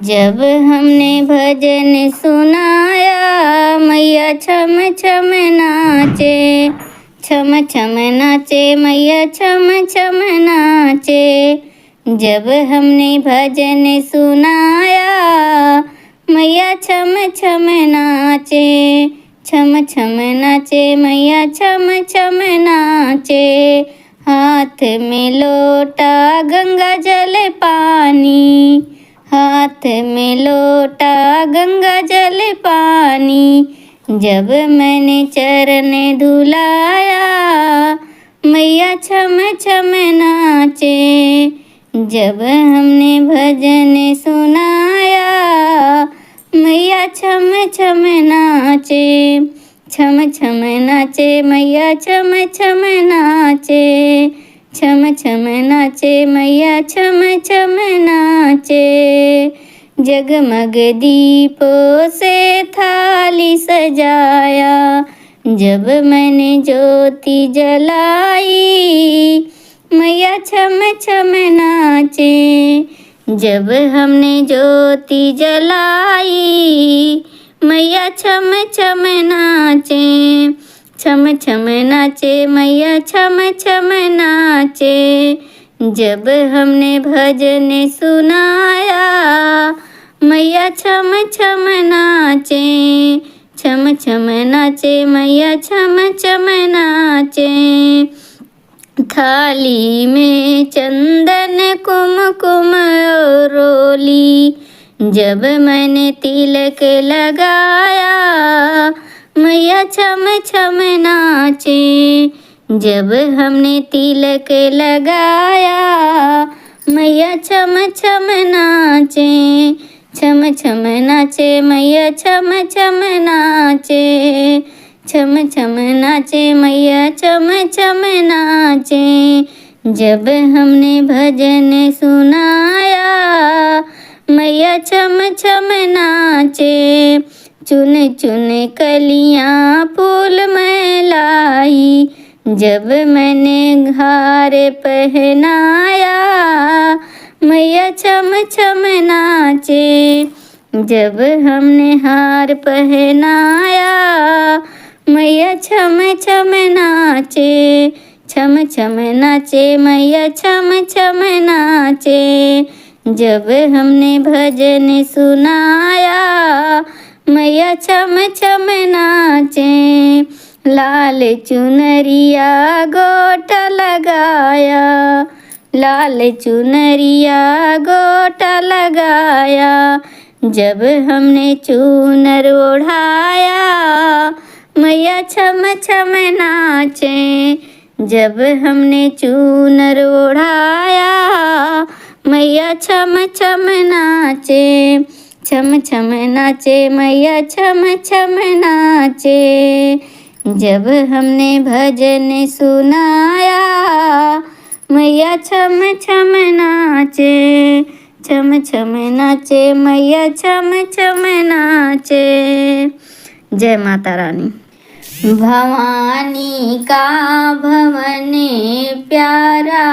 जब हमने भजन सुनाया मैया छम छम नाचे, छम छम नाचे मैया छम छम नाचे। जब हमने भजन सुनाया मैया छम छम नाचे, छम छम नाचे मैया छम छम नाचे। हाथ में लोटा गंगा जल पानी, हाथ में लोटा गंगा जल पानी। जब मैंने चरण धुलाया मैया छम छम नाचे। जब हमने भजन सुनाया मैया छम छम नाचे, छम छम नाचे मैया छम छम नाचे, छम छम नाचे मैया छम छम नाचे। जगमग दीपों से थाली सजाया, जब मैंने ज्योति जलाई मैया छम छम नाचे। जब हमने ज्योति जलाई मैया छम छम नाचे, छम छम नाचे मैया छम छम नाचे। जब हमने भजन सुनाया मैया छम छम नाचे, छम छम नाचे मैया छम छम नाचे। थाली में चंदन कुमकुम और रोली, जब मैंने तिलक लगाया मैया छम छम नाचे। जब हमने तिलक लगाया मैया छम छम नाचे, छम छम नाचे मैया छम छम नाचे, छम छम नाचे मैया छम छम नाचे। जब हमने भजन सुनाया मैया छम छम नाचे। चुन चुन कलियां फूल मैं लाई, जब मैंने हार पहनाया मैया छम छम नाचे। जब हमने हार पहनाया मैया छम छम नाचे, छम छम नाचे मैया छम छम नाचे। जब हमने भजन सुनाया मैया छम छम नाचे। लाल चुनरिया गोटा लगाया, लाल चुनरिया गोटा लगाया। जब हमने चूनर ओढ़ाया मैया छम छम नाचे। जब हमने चूनर ओढ़ाया मैया छम छम नाचे, छम छम नाचे मैया छम छम नाचे। जब हमने भजन सुनाया मैया छम छम नाचे, छम छम नाचे मैया छम छम नाचे। जय माता रानी। भवानी का भवन प्यारा,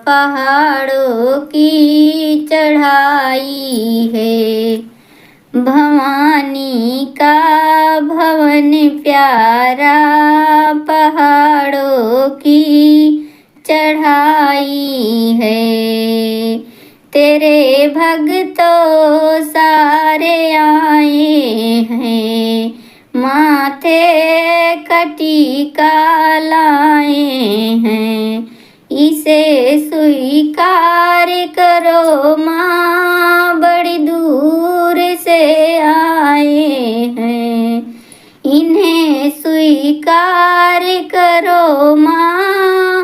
पहाड़ों की चढ़ाई है। भवानी का भवन प्यारा, पहाड़ों की चढ़ाई है। तेरे भक्तों सारे आए हैं, माथे कटिका लाए हैं। इसे स्वीकार करो माँ, बड़ी दूर से आए हैं। इन्हें स्वीकार करो माँ,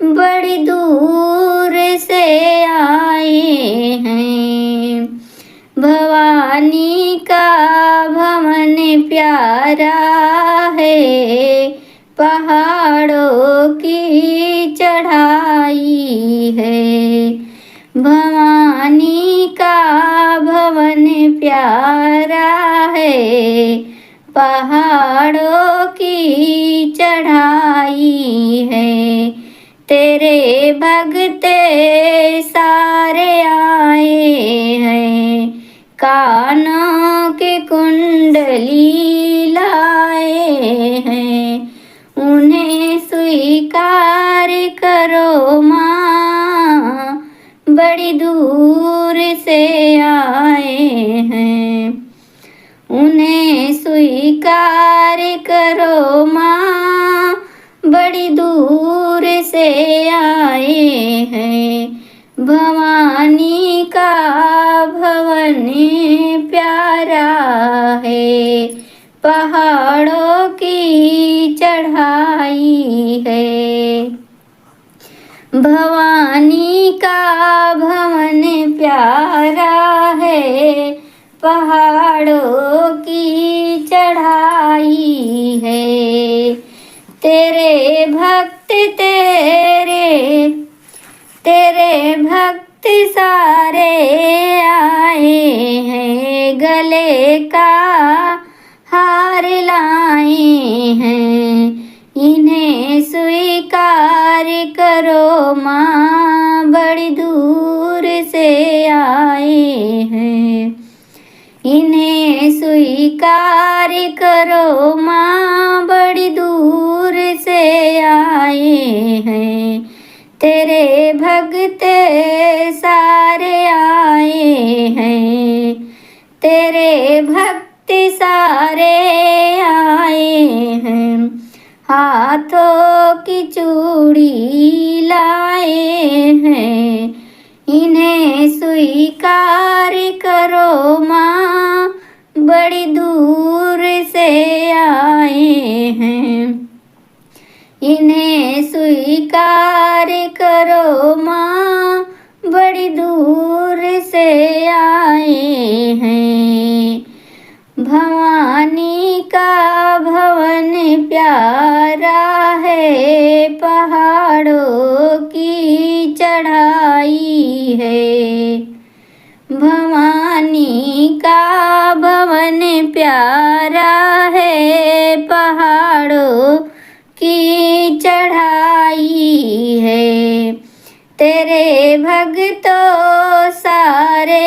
बड़ी दूर से आए हैं। भवानी का भवन प्यारा है, पहाड़ों की चढ़ाई है। भवानी का भवन प्यारा है, पहाड़ों की चढ़ाई है। तेरे भगते सारे आए हैं, कानों के कुंडली लाए हैं, उन्हें स्वीकार करो माँ, बड़ी दूर से आए हैं। उन्हें स्वीकार करो माँ, बड़ी दूर से आए हैं। भवानी का भवन प्यारा है, पहाड़ों की चढ़ाई है। भवानी का भवन प्यारा है, पहाड़ों की चढ़ाई है। तेरे भक्त तेरे भक्त सारे आए हैं, गले का हार लाए हैं। इन्हें स्वीकार करो माँ, बड़ी दूर से आए हैं। इन्हें स्वीकार करो माँ, बड़ी दूर से आए हैं। तेरे भक्त सारे आए हैं, तेरे भक्त सारे आए हैं। हाथों की चूड़ी लाए हैं, इन्हें स्वीकार करो माँ, बड़ी दूर से आए हैं। इन्हें स्वीकार करो माँ, बड़ी दूर से आए हैं। भवानी का भवन प्यारा है, पहाड़ों की चढ़ाई है। भवानी का भवन प्यारा है, पहाड़ों की चढ़ाई है। तेरे भक्तों सारे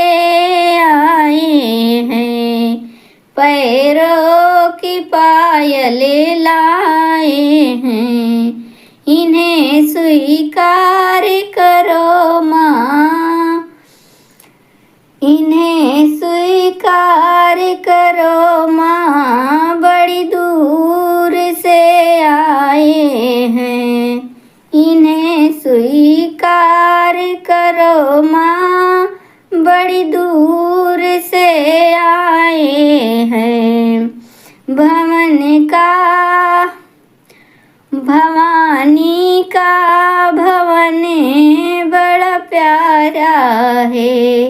आए हैं, पैरों की पायल लाए हैं। इन्हें स्वीकार करो माँ, इन्हें स्वीकार करो माँ, बड़ी दूर से आए हैं। इन्हें स्वीकार करो माँ, बड़ी दूर से आए हैं। भवानी का भवन बड़ा प्यारा है,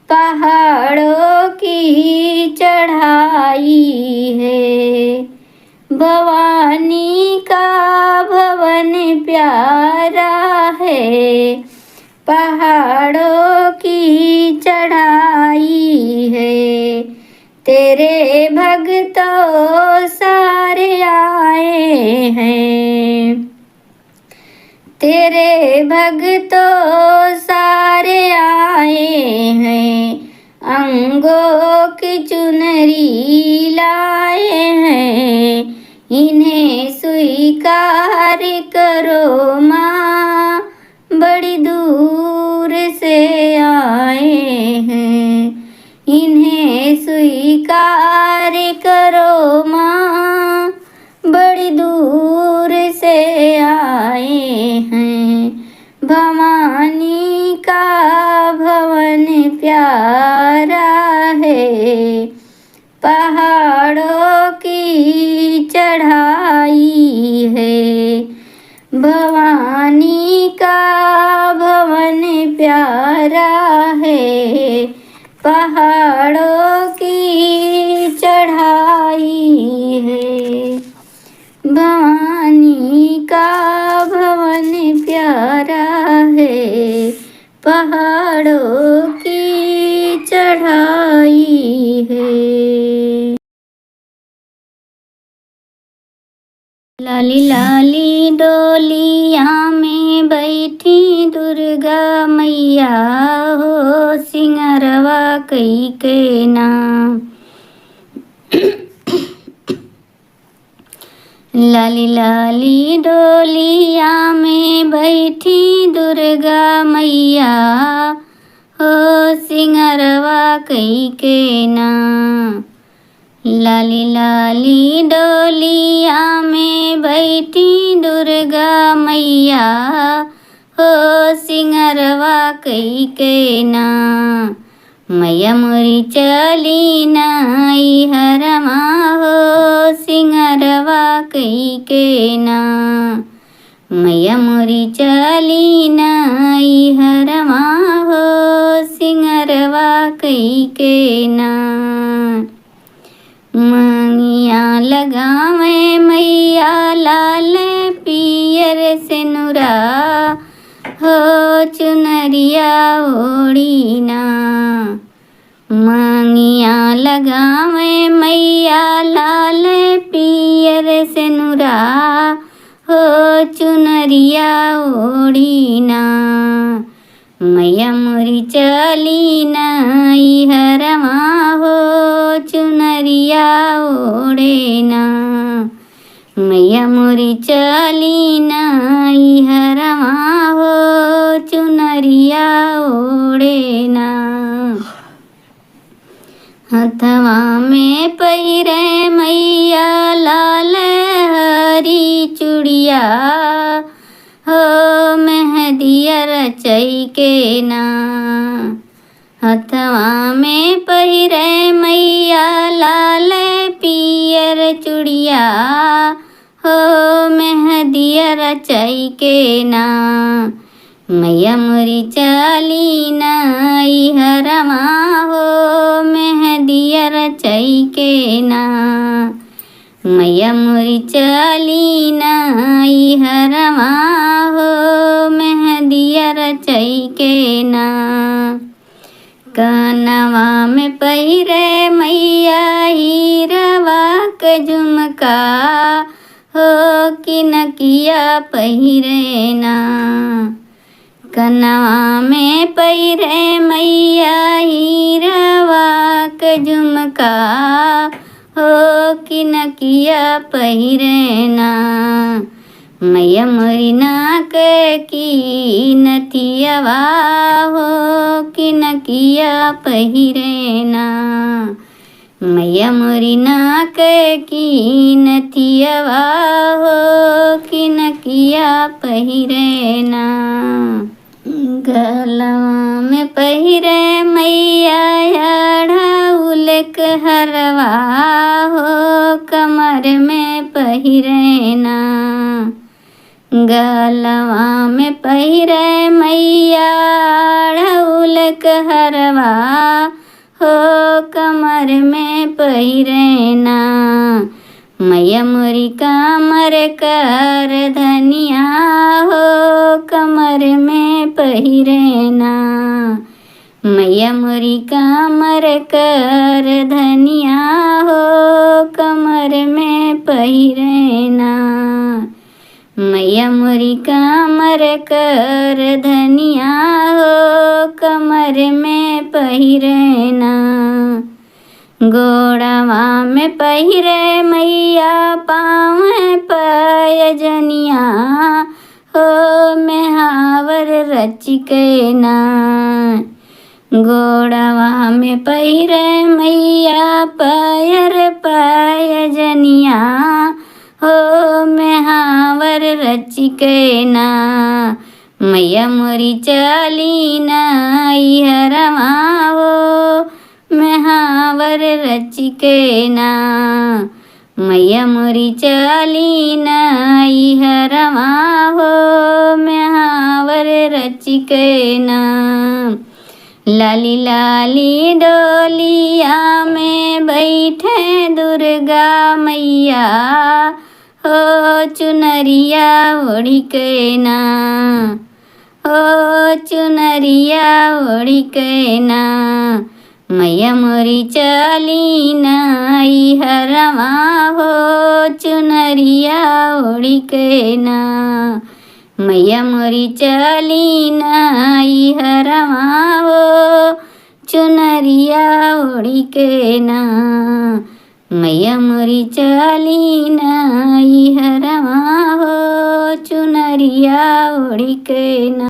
पहाड़ों की चढ़ाई है। भवानी का भवन प्यारा है, पहाड़ों की चढ़ाई है। तेरे भक्तों सारे आए हैं, तेरे भक्तों सारे आए हैं। अंगों की चुनरी लाए हैं, इन्हें स्वीकार करो माँ, बड़ी दूर से आए हैं। इन्हें स्वीकार करो माँ, बड़ी दूर से आए हैं। भवानी का भवन प्यारा है, पहाड़ों की चढ़ाई है। भवानी का भवन प्यारा है, पहाड़ों की चढ़ाई है। भवानी का भवन प्यारा है, पहाड़ों की चढ़ाई है। लाली लाली डोलिया में बैठी दुर्गा मैया हो, सिंगार सिंगरवा कई के ना। लाली लाली डोलिया में बैठी दुर्गा मैया हो सिंगरवा कई के ना। लाली लाली डोलिया में बैठी दुर्गा मैया हो सिंगरवा कई के ना। मैया मोरी चली नाई हरमा हो सिंगरवा कई के ना। मैया मोरी चली नाई हरमा हो सिंगरवा कई के ना। मांगिया लगावे मैया लाल पियर से नुरा हो चुनरिया ओढ़ी ना। मांगिया लगावे मैया लाल पियर से नुरा हो चुनरिया ओढ़ी ना। मैया मोरी चली नाई हरमा हो चुनरिया ओढ़े ना। मैया मोरी चली नाई हरमा हो चुनरिया ओढ़े ना। हथवा में पहिरे मैया लाल हरी चूड़िया हो मेहंदिया रचई के ना। हथवा में पहिरे मैया लाल पियर चूड़िया हो मेहंदिया रचई के ना। मैया मोरी चली नाई हरमा हो मेहंदिया रचई के ना। मैया मोरी चली नाई हरमा हो मेहंदिया रचई के ना। कानवा में पहिरे मैया हीरवा के झुमका हो किनकिया पहिरे ना। कनवा में पहिरे मैया हीरवा के झुमका हो किनकिया पहिरे ना। मैया मोरी नाक की नथियवा हो किनकिया पहिरे ना। मैया मोरी नाक की नथियवा हो किनकिया पहिरे ना। गलवा में पहिरे मैया अढ़उल के हरवा हो कमर में पहिरे ना। गलवा में पहिरे मैया अढ़उल के हरवा हो कमर में पहिरे ना। मैया मोरी कमर कर धनिया हो कमर में पहिरे ना। मैया मोरी कमर कर धनिया हो कमर में पहिरे ना। मैया मोरी कमर कर धनिया हो कमर में पहिरे ना। गोड़वा में पहिरे मैया पाँव पैजनिया हो मेहावर रचिके ना। गोड़वा में पहिरे मैया पैर पैजनिया हो मेहावर रचिके ना। मैया मोरी चली नाई हरमा हो मेहावर रचिके ना। मैया मोरी चली नाई हरमा हो मेहावर रचिके ना। लाली लाली डोलिया में बैठे दुर्गा मैया हो चुनरिया ओढ़ी के ना। हो चुनरिया ओढ़ी के ना। मैया मोरी चली नाई हरमा हो चुनरिया ओढ़ी के ना। मैया मोरी चली नाई हरमा हो चुनरिया ओढ़ी के ना मैया मोरी चली ना हरवा हो चुनरिया ओढ़ी के ना।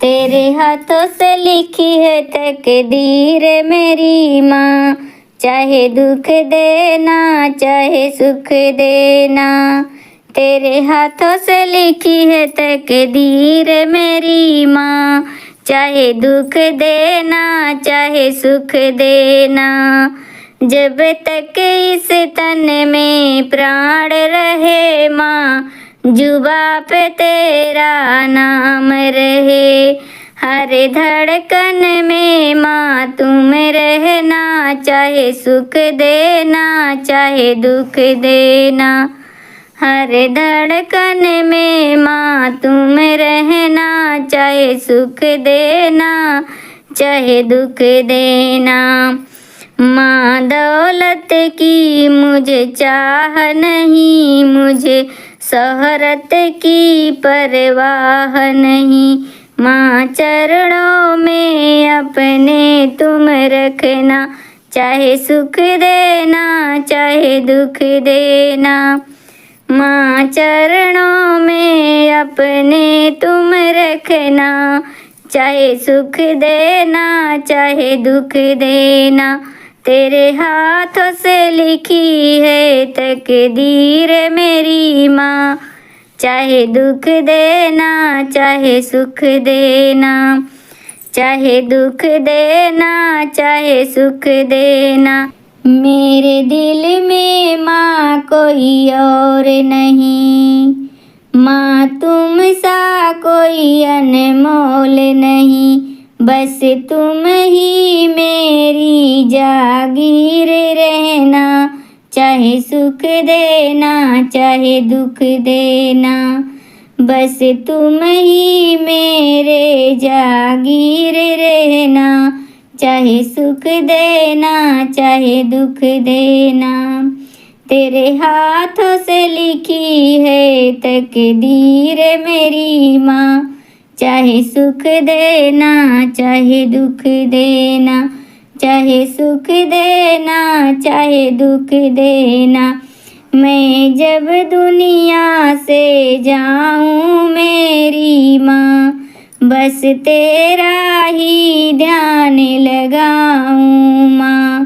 तेरे हाथों से लिखी है तकदीर मेरी माँ, चाहे दुख देना चाहे सुख देना। तेरे हाथों से लिखी है तकदीर मेरी माँ, चाहे दुख देना चाहे सुख देना। जब तक इस तन में प्राण रहे माँ, जुबा पे तेरा नाम रहे। हर धड़कन में माँ तुम रहना, चाहे सुख देना चाहे दुख देना। हर धड़कन में माँ तुम रहना, चाहे सुख देना चाहे दुख देना। माँ दौलत की मुझे चाह नहीं, मुझे शोहरत की परवाह नहीं। माँ चरणों में अपने तुम रखना, चाहे सुख देना चाहे दुख देना। माँ चरणों में अपने तुम रखना, चाहे सुख देना चाहे दुख देना। तेरे हाथों से लिखी है तकदीर मेरी माँ, चाहे दुख देना चाहे सुख देना। चाहे दुख देना चाहे सुख देना। मेरे दिल में माँ कोई और नहीं, माँ तुम सा कोई अनमोल नहीं। बस तुम ही मेरी जागीर रहना, चाहे सुख देना चाहे दुख देना। बस तुम ही मेरे जागीर रहना, चाहे सुख देना चाहे दुख देना। तेरे हाथों से लिखी है तकदीर मेरी माँ, चाहे सुख देना चाहे दुख देना। चाहे सुख देना चाहे दुख देना। मैं जब दुनिया से जाऊँ मेरी माँ, बस तेरा ही ध्यान लगाऊँ माँ।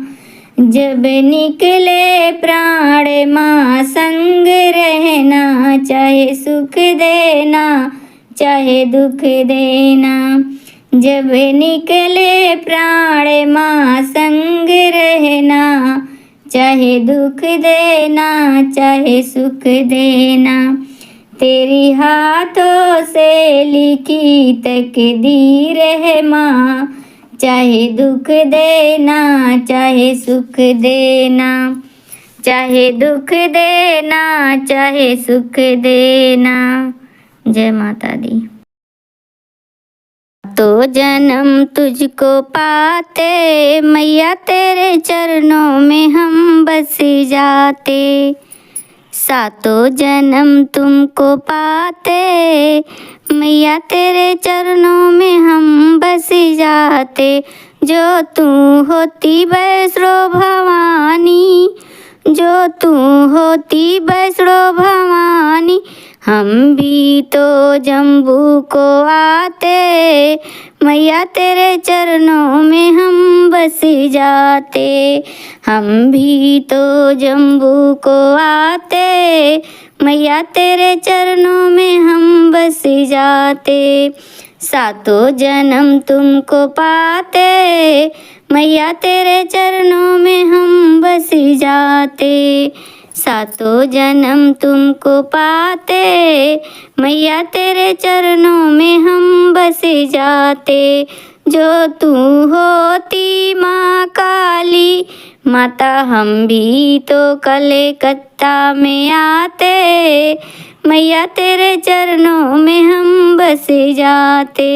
जब निकले प्राण माँ संग रहना, चाहे सुख देना चाहे दुख देना। जब निकले प्राण माँ संग रहना, चाहे दुख देना चाहे सुख देना। तेरी हाथों से लिखी तकदीर है माँ, चाहे दुख देना चाहे सुख देना। चाहे दुख देना चाहे सुख देना। जय माता दी। तो जन्म तुझको पाते मैया तेरे चरणों में हम बस जाते। सातों जन्म तुमको पाते मैया तेरे चरणों में हम बस जाते। जो तू होती वैष्णो भवानी, जो तू होती वैष्णो भवानी, हम भी तो जम्बू को आते मैया तेरे चरणों में हम बस जाते। हम भी तो जम्बू को आते मैया तेरे चरणों में हम बस जाते। सातों जन्म तुमको पाते मैया तेरे चरणों में हम बस जाते। सातों जन्म तुमको पाते मैया तेरे चरणों में हम बस जाते। जो तू होती माँ काली माता, हम भी तो कलकत्ता में आते मैया तेरे चरणों में हम बस जाते।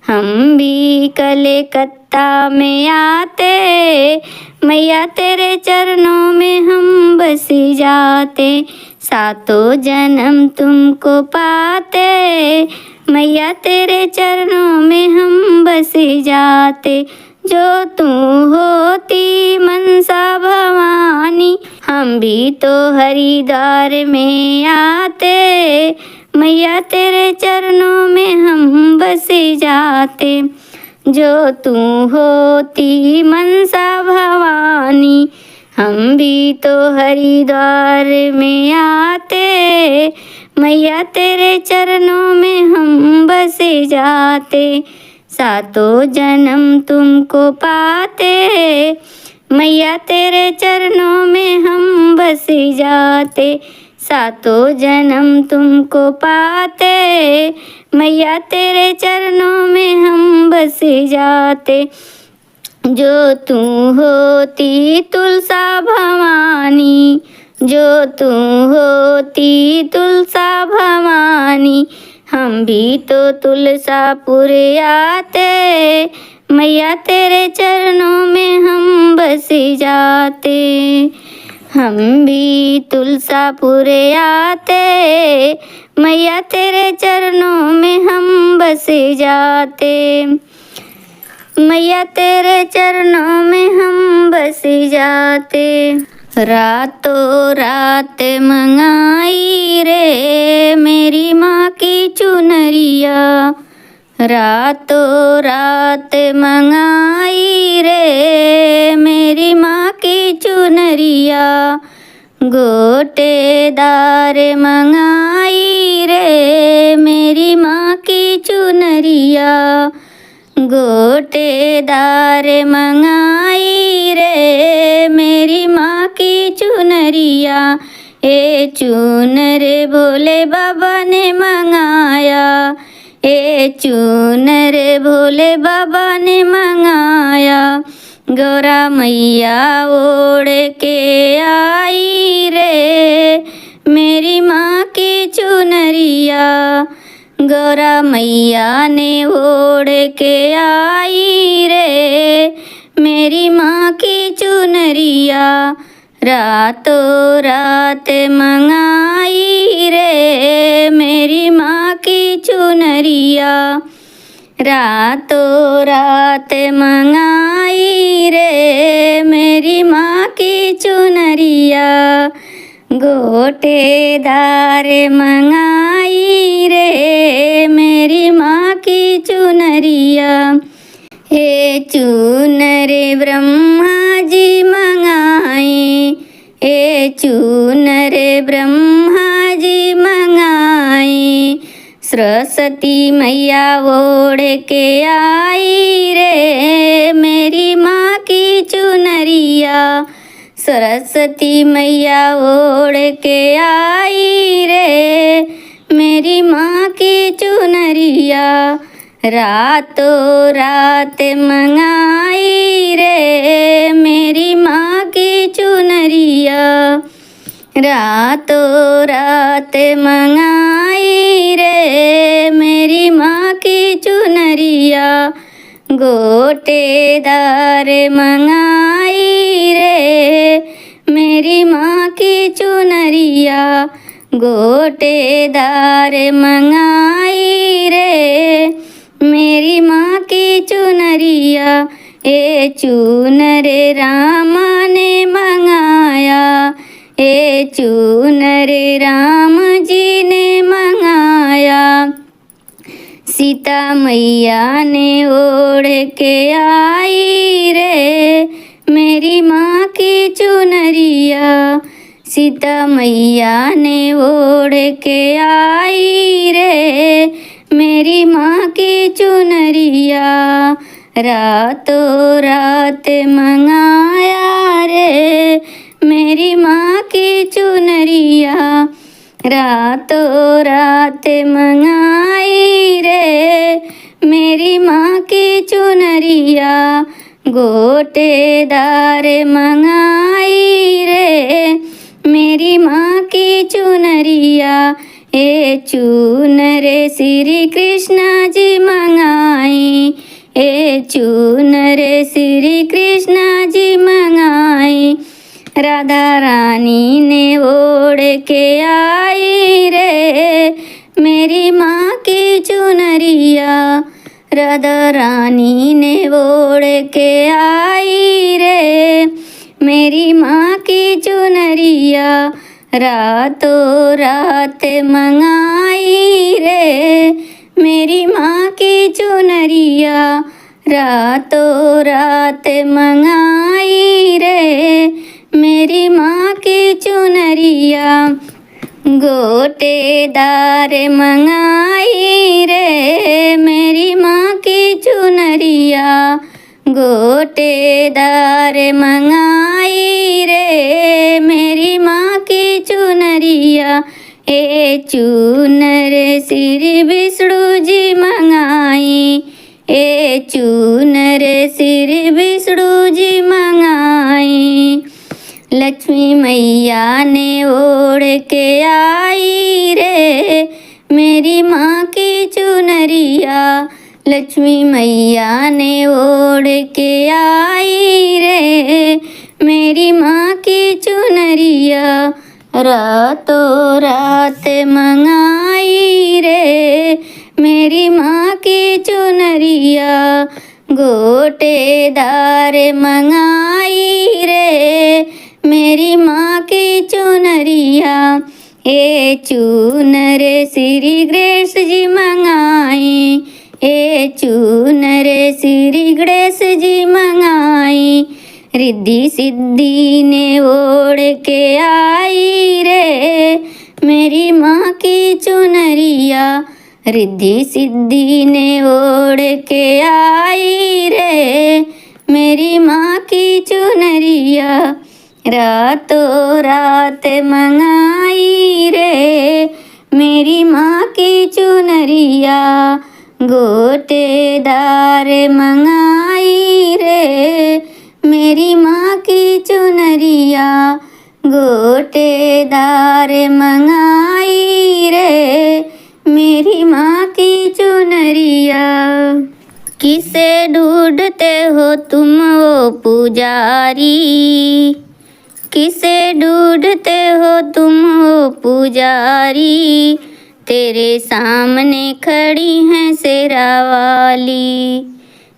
हम भी कलकत्ता में आते मैया तेरे चरणों में हम बस जाते। सातों जन्म तुमको पाते मैया तेरे चरणों में हम बस जाते। जो तू होती मनसा भवानी, हम भी तो हरिद्वार में आते, मैया तेरे चरणों में हम बस जाते। जो तू होती मनसा भवानी, हम भी तो हरिद्वार में आते, मैया तेरे चरणों में हम बस जाते। सातों जन्म तुमको पाते, मैया तेरे चरणों में हम बस जाते। सातों जन्म तुमको पाते, मैया तेरे चरणों में हम बस जाते। जो तू होती तुलसा भवानी, जो तू होती तुलसा भवानी, हम भी तो तुलसापुर आते, मैया तेरे चरणों में हम बस जाते। हम भी तुलसापुर आते, मैया तेरे चरणों में हम बस जाते। मैया तेरे चरणों में हम बस जाते। रातों रात मंगाई रे मेरी माँ की चुनरिया, रातों रात मंगाई रे मेरी माँ की चुनरिया, गोटेदार मंगाई रे मेरी माँ की चुनरिया, गोटेदार मंगाई रे मेरी माँ की चुनरिया। ए चूनर भोले बाबा ने मंगाया, ए चूनर भोले बाबा ने मंगाया, गौरा मैया ओढ़ के आई रे मेरी माँ की चुनरिया, गौरा मैया ने ओढ़ के आई रे मेरी माँ की चुनरिया। रातों रात मंगाई रे मेरी माँ की चुनरिया, रातों रात मंगाई रे मेरी माँ की चुनरिया, गोटेदार मंगाई रे मेरी माँ की चुनरिया। हे चूनर ब्रह्मा जी मंगाए, हे चूनर ब्रह्मा जी मंगाए, सरस्वती मैया ओढ़ के आई रे मेरी माँ की चुनरिया, सरस्वती मैया ओढ़ के आई रे मेरी माँ की चुनरिया। रातों रात मंगाई रे मेरी माँ की चुनरिया, रातों रात मंगाई रे मेरी माँ की चुनरिया, गोटेदार मंगाई रे मेरी माँ की चुनरिया, गोटेदार मंगाई रे मेरी माँ की चुनरिया। ए चूनर राम ने मंगाया, ए चूनर राम जी ने मंगाया, सीता मैया ने ओढ़ के आई रे मेरी माँ की चुनरिया, सीता मैया ने ओढ़ के आई रे मेरी माँ की चुनरिया। रातों रात मंगाया रे मेरी माँ की चुनरिया, रातों रात मंगाई रे मेरी माँ की चुनरिया, गोटेदार मंगाई रे मेरी माँ की चुनरिया। ए चूनर श्री कृष्ण जी मंगाई, ए चूनर श्री कृष्ण जी मंगाई, राधा रानी ने ओढ़ के आई रे मेरी माँ की चुनरिया, राधा रानी ने ओढ़ के आई रे मेरी माँ की चुनरिया, रातों रात मंगाई रे मेरी माँ की चुनरिया, रातों रात मंगाई रे मेरी माँ की चुनरिया। गोटेदार मंगाई रे मेरी माँ की चुनरिया, गोटेदार मंगाई रे मेरी माँ की चुनरिया। ए चूनर श्री विष्णु जी मंगाई, ए चूनर श्री विष्णु जी मंगाई। लक्ष्मी मैया ने ओढ़ के आई रे मेरी माँ की चुनरिया, लक्ष्मी मैया ने ओढ़ के आई रे मेरी माँ की चुनरिया, रातों रात मंगाई रे मेरी माँ की चुनरिया। गोटेदार मंगाई रे मेरी माँ की चुनरिया। ए चूनर श्री गणेश जी मंगाई, ए चूनर श्री गणेश जी मंगाई। रिद्धि सिद्धि ने ओढ़ के आई रे मेरी माँ की चुनरिया, रिद्धि सिद्धि ने ओढ़ के आई रे मेरी माँ की चुनरिया, रातों रात मंगाई रे मेरी माँ की चुनरिया। गोटेदार मंगाई रे मेरी माँ की चुनरिया, गोटेदार मंगाई रे मेरी माँ की चुनरिया। किसे ढूंढते हो तुम वो पुजारी, किसे ढूंढते हो तुम वो पुजारी, तेरे सामने खड़ी हैं शेरा वाली।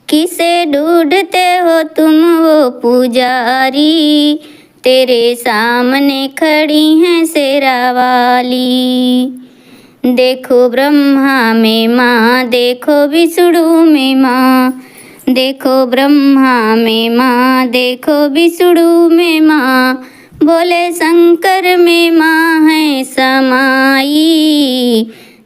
किसे ढूंढते हो तुम वो पुजारी, तेरे सामने खड़ी हैं शेरा वाली। देखो ब्रह्मा में माँ, देखो विष्णु में माँ, देखो ब्रह्मा में माँ, देखो विष्णु में माँ, बोले शंकर में माँ है समाई।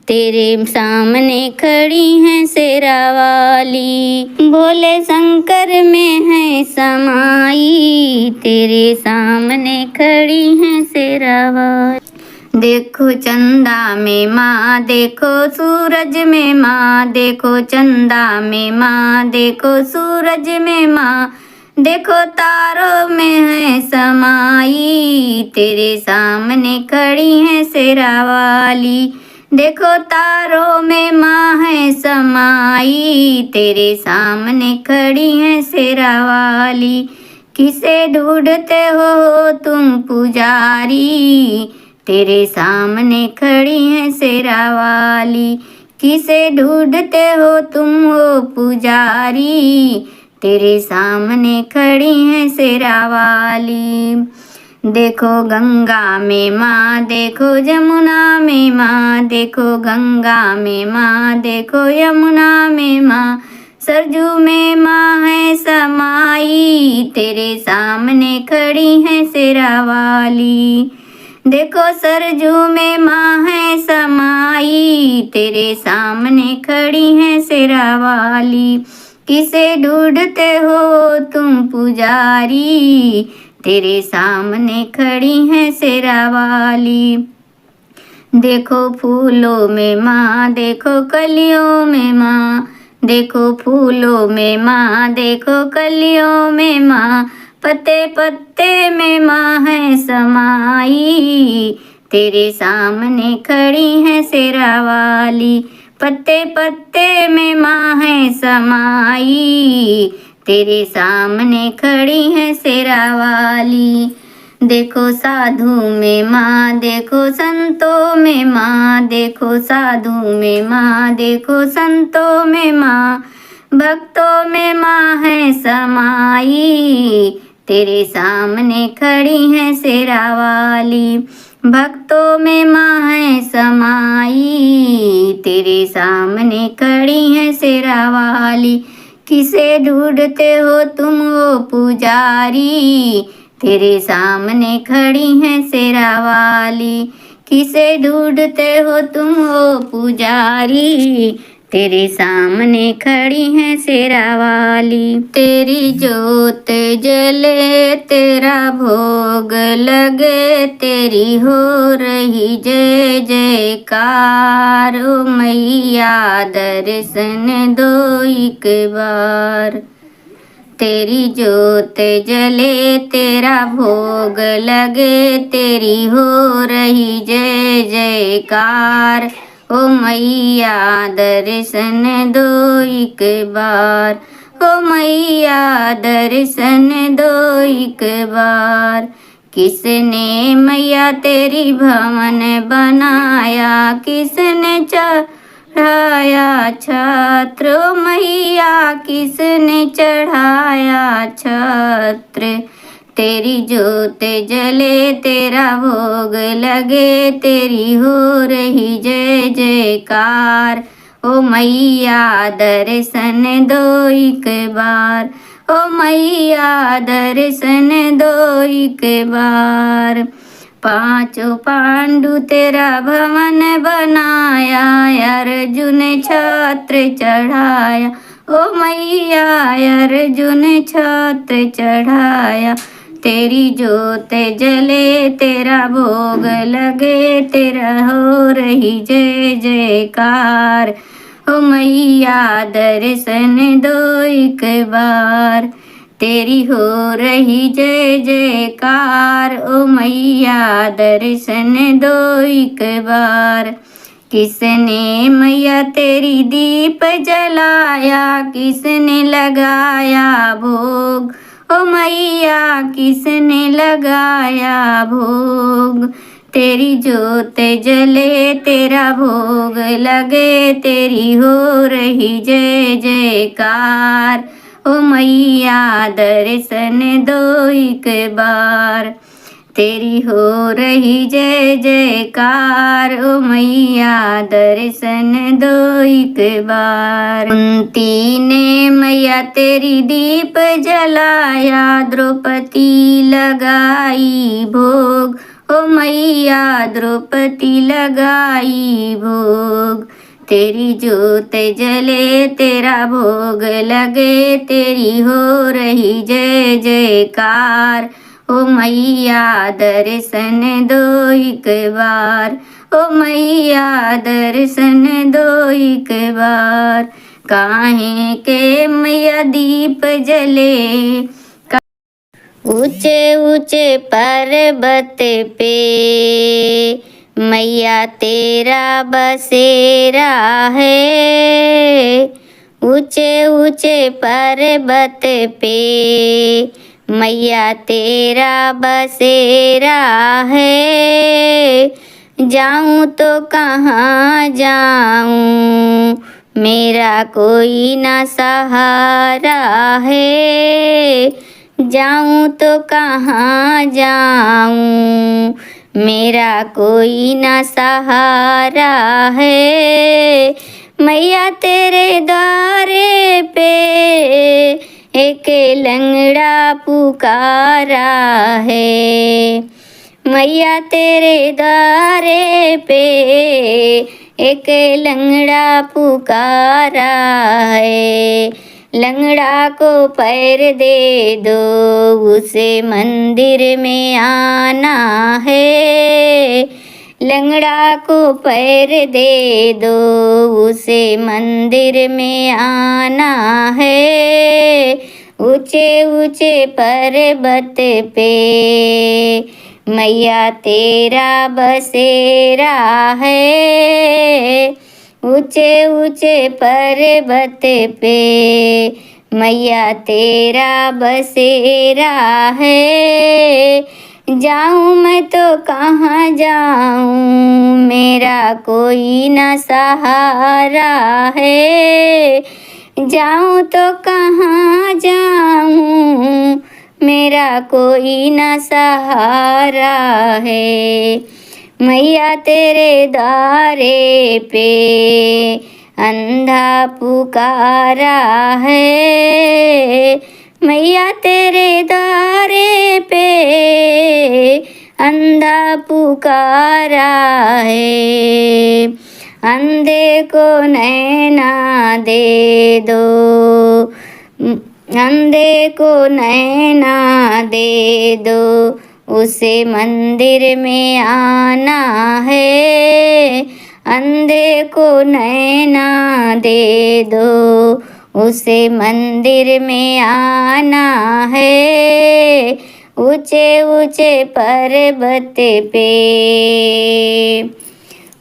तेरे सामने खड़ी हैं शेरा वाली, बोले शंकर में है समाई। तेरे सामने खड़ी हैं शेरा वाली। देखो चंदा में माँ, देखो सूरज में माँ, देखो चंदा में माँ, देखो सूरज में माँ, देखो तारों में है समाई। तेरे सामने खड़ी है शेरा वाली, देखो तारों में माँ है समाई। तेरे सामने खड़ी है शेरा वाली। किसे ढूंढते हो तुम पुजारी, तेरे सामने खड़ी है शेरा वाली। किसे ढूंढते हो तुम वो पुजारी, तेरे सामने खड़ी है शेरा वाली। देखो गंगा में माँ, देखो यमुना में माँ, देखो गंगा में माँ, देखो यमुना में माँ, सरजू में माँ है समाई। तेरे सामने खड़ी है शेरा वाली। देखो सरजू में माँ है समाई, तेरे सामने खड़ी है शेरा वाली। किसे ढूंढते हो तुम पुजारी, तेरे सामने खड़ी है शेरा वाली। देखो फूलों में माँ, देखो कलियों में माँ, देखो फूलों में माँ, देखो कलियों में माँ, पत्ते पत्ते में माँ है समाई। तेरे सामने खड़ी है शेरा वाली। पत्ते पत्ते में माँ है समाई। तेरे सामने खड़ी है शेरा वाली। देखो साधु में माँ, देखो संतों में माँ, देखो साधु में माँ, देखो संतों में माँ, भक्तों में माँ है समाई, तेरे सामने खड़ी है शेरा वाली। भक्तों में माँ है समाई, तेरे सामने खड़ी है शेरा वाली। किसे ढूंढते हो तुम वो पुजारी, तेरे सामने खड़ी है शेरा वाली। किसे ढूंढते हो तुम वो पुजारी, तेरे सामने खड़ी है शेरा वाली। तेरी जोत जले तेरा भोग लगे, तेरी हो रही जय जयकार। ओ मैया दर्शन दो एक बार। तेरी जोत जले तेरा भोग लगे, तेरी हो रही जय जयकार। ओ मैया दर्शन दो एक बार, ओ मैया दर्शन दो एक बार। किसने मैया तेरी भवन बनाया, किसने चढ़ाया छत्र। ओ मैया किसने चढ़ाया छत्र। तेरी जोत जले तेरा भोग लगे, तेरी हो रही जय जयकार। ओ मैया दर्शन दो एक बार, ओ मैया दर्शन दो एक बार। पांचों पांडु तेरा भवन बनाया, अर्जुन छत्र चढ़ाया। ओ मैया अर्जुन छत्र चढ़ाया। तेरी जोत जले तेरा भोग लगे, तेरा हो रही जय जयकार। ओ मैया दर्शन दो एक बार, तेरी हो रही जय जयकार। ओ मैया दर्शन दो एक बार। किसने मैया तेरी दीप जलाया, किसने लगाया भोग। ओ मैया किसने लगाया भोग। तेरी जोत जले तेरा भोग लगे, तेरी हो रही जय जयकार। ओ मैया दर्शन दो एक बार, तेरी हो रही जय जयकार। ओ मैया दर्शन दो एक बार। कुंती ने मैया तेरी दीप जलाया, द्रौपदी लगाई भोग। ओ मैया द्रौपदी लगाई भोग। तेरी जोत जले तेरा भोग लगे, तेरी हो रही जय जयकार। ओ मैया दर्शन दो एक बार, ओ मैया दर्शन दो एक बार। काहे के मैया दीप जले, ऊंचे ऊंचे पर्वत पे मैया तेरा बसेरा है। ऊंचे ऊंचे पर्वत पे मैया तेरा बसेरा है। जाऊं तो कहाँ जाऊं, मेरा कोई ना सहारा है। जाऊं तो कहाँ जाऊं, मेरा कोई ना सहारा है। मैया तेरे द्वारे पे एक लंगड़ा पुकारा है। मैया तेरे द्वारे पे एक लंगड़ा पुकारा है। लंगड़ा को पैर दे दो, उसे मंदिर में आना है। लंगड़ा को पैर दे दो, उसे मंदिर में आना है। ऊंचे ऊंचे पर्वत पे मैया तेरा बसेरा है। ऊंचे ऊंचे पर्वत पे मैया तेरा बसेरा है। जाऊं मैं तो कहाँ जाऊं, मेरा कोई ना सहारा है। जाऊँ तो कहाँ जाऊँ, मेरा कोई न सहारा है। मैया तेरे द्वारे पे अंधा पुकारा है। मैया तेरे द्वारे पे अंधा पुकारा है। अंधे को नैना दे दो, अंधे को नैना दे दो, उसे मंदिर में आना है। अंधे को नैना दे दो, उसे मंदिर में आना है। ऊंचे ऊंचे पर्वत पे,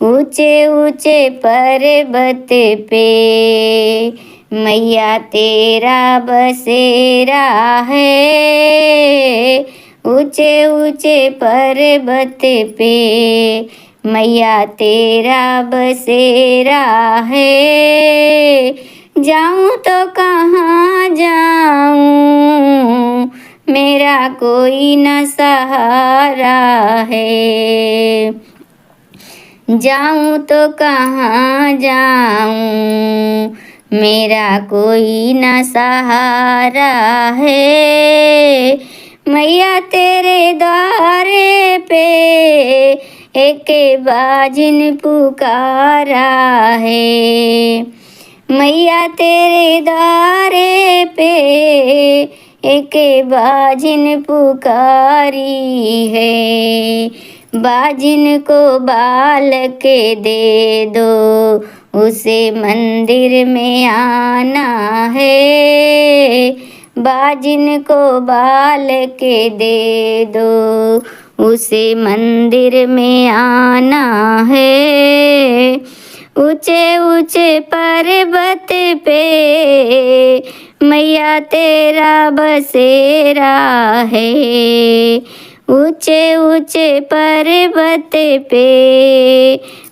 ऊंचे ऊंचे पर्वत पे मैया तेरा बसेरा है। ऊंचे ऊंचे पर्वत पे मैया तेरा बसेरा है। जाऊँ तो कहाँ जाऊँ, मेरा कोई न सहारा है। जाऊँ तो कहाँ जाऊँ, मेरा कोई न सहारा है। मैया तेरे द्वारे पे एक बाजिन पुकारा है। मैया तेरे द्वारे पे एक बाजिन पुकारी है। बाजिन को बालक दे दो, उसे मंदिर में आना है। बाजिन को बालक दे दो, उसे मंदिर में आना है। ऊंचे ऊंचे पर्वत पे मैया तेरा बसेरा है। ऊंचे ऊंचे पर्वत पे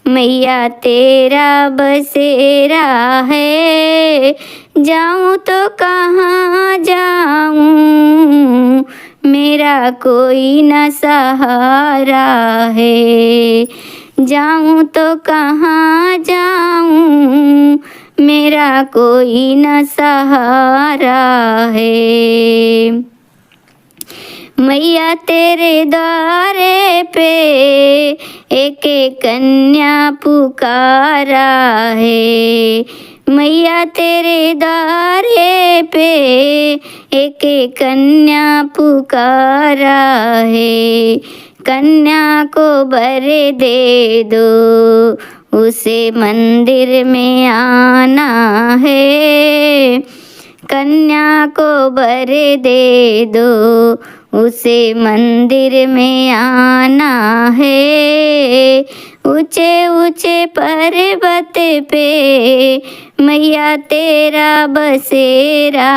मैया तेरा बसेरा है। जाऊँ तो कहाँ जाऊँ, मेरा कोई न सहारा है। जाऊँ तो कहाँ जाऊँ, मेरा कोई न सहारा है। मैया तेरे द्वारे पे एक कन्या पुकारा है। मैया तेरे द्वारे पे एक कन्या पुकारा है। कन्या को वर दे दो, उसे मंदिर में आना है। कन्या को वर दे दो, उसे मंदिर में आना है। ऊंचे ऊंचे पर्वत पे मैया तेरा बसेरा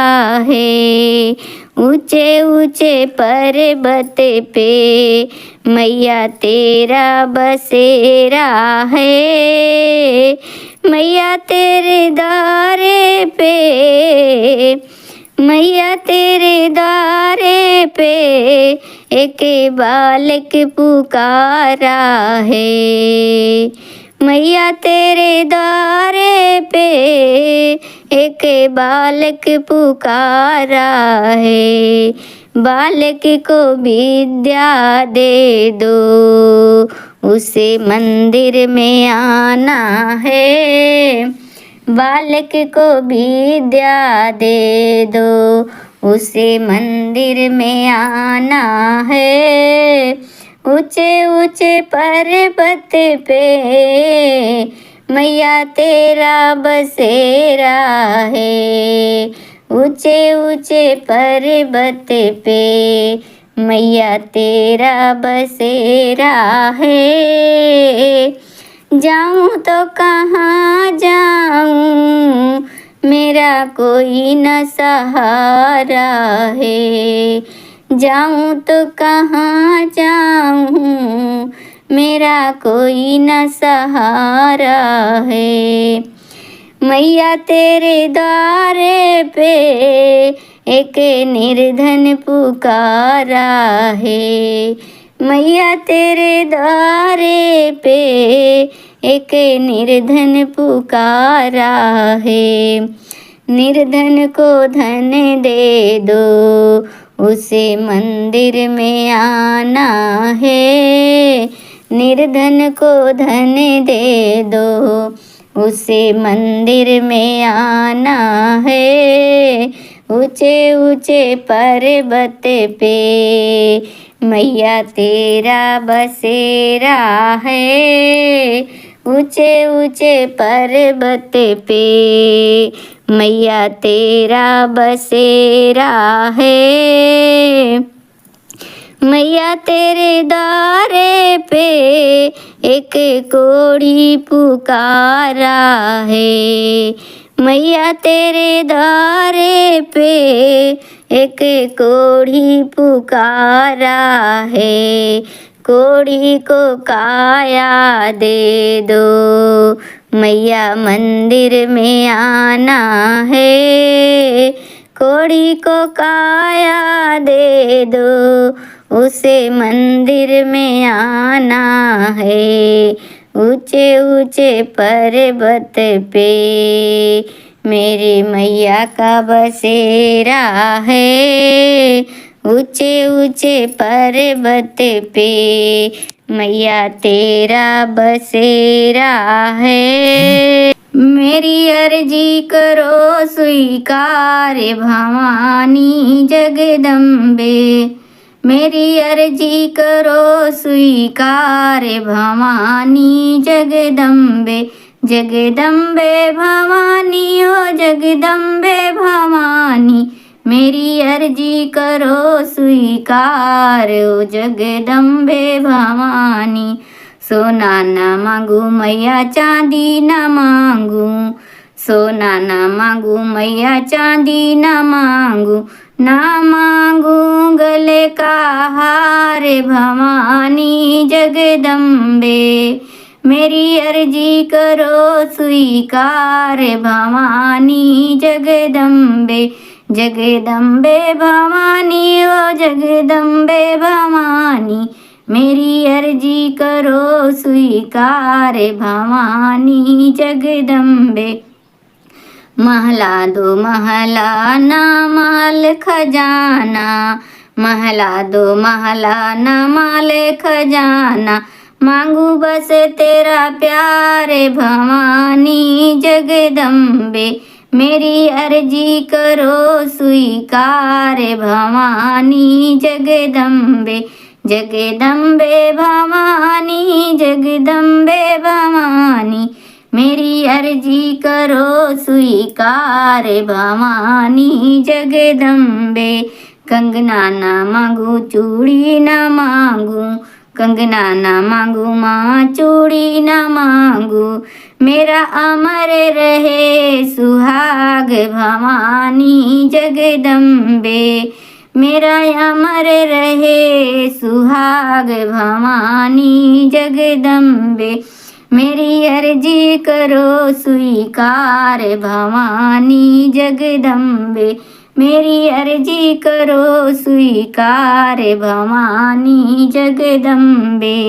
है। ऊंचे ऊंचे पर्वत पे मैया तेरा बसेरा है। मैया तेरे द्वारे पे, मैया तेरे द्वारे पे एक बालक पुकारा है। मैया तेरे द्वारे पे एक बालक पुकारा है। बालक को विद्या दे दो, उसे मंदिर में आना है। बालक को विद्या दे दो, उसे मंदिर में आना है। ऊंचे ऊंचे पर्वत पे मैया तेरा बसेरा है। ऊंचे ऊंचे पर्वत पे मैया तेरा बसेरा है। जाऊँ तो कहाँ जाऊँ, मेरा कोई न सहारा है। जाऊँ तो कहाँ जाऊँ, मेरा कोई न सहारा है। मैया तेरे द्वारे पे एक निर्धन पुकारा है। मैया तेरे द्वारे पे एक निर्धन पुकारा है। निर्धन को धन दे दो, उसे मंदिर में आना है। निर्धन को धन दे दो, उसे मंदिर में आना है। ऊंचे ऊंचे पर्वत पे मैया तेरा बसेरा है। ऊंचे ऊंचे पर्वत पे मैया तेरा बसेरा है। मैया तेरे द्वारे पे एक कोढ़ी पुकारा है। मैया तेरे द्वारे पे एक कोढ़ी पुकारा है। कोढ़ी को काया दे दो, मैया मंदिर में आना है। कोढ़ी को काया दे दो, उसे मंदिर में आना है। ऊंचे ऊंचे पर्वत पे मेरी मैया का बसेरा है। ऊंचे ऊंचे पर्वत पे मैया तेरा बसेरा है। मेरी अर्जी करो स्वीकार भवानी जगदम्बे। मेरी अर्जी करो स्वीकार भवानी जगदम्बे। जगदम्बे भवानी ओ जगदम्बे भवानी, मेरी अर्जी करो स्वीकार ओ जगदम्बे भवानी। सोना न मांगू मैया चांदी न मांगू, सोना न मांगू मैया चांदी न मांगू। ना मांगू गले का हार भवानी जगदम्बे। मेरी अर्जी करो स्वीकार भवानी जगदम्बे। जगदम्बे भवानी ओ जगदम्बे भवानी, मेरी अर्जी करो स्वीकार भवानी जगदम्बे। महला दो महला ना माल खजाना, महला दो महला ना माल खजाना। मांगू बस तेरा प्यार भवानी जगदम्बे। मेरी अर्जी करो स्वीकार भवानी जगदम्बे। जगदम्बे भवानी जगदम्बे भवानी, मेरी अर्जी करो स्वीकार भवानी जगदम्बे। कंगना न मांगू चूड़ी न मांगू, कंगना न मांगू माँ चूड़ी न मांगू। मेरा अमर रहे सुहाग भवानी जगदम्बे। मेरा अमर रहे सुहाग भवानी जगदम्बे। मेरी अर्जी करो स्वीकार भवानी जगदम्बे। मेरी अर्जी करो स्वीकार भवानी जगदम्बे।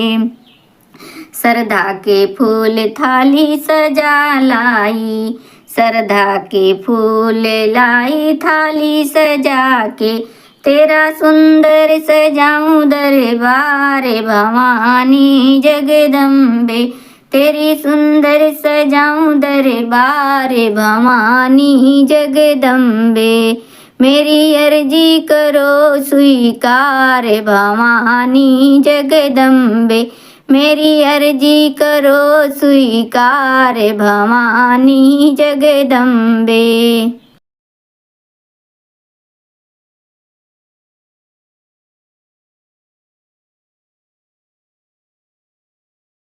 श्रद्धा के फूल थाली सजा लाई, श्रद्धा के फूल लाई थाली सजा के। तेरा सुंदर सजाऊं दरबार भवानी जगदम्बे। तेरी सुंदर सजाऊं दरबार भवानी जगदम्बे। मेरी अर्जी करो स्वीकार भवानी जगदम्बे। मेरी अर्जी करो स्वीकार भवानी जगदम्बे।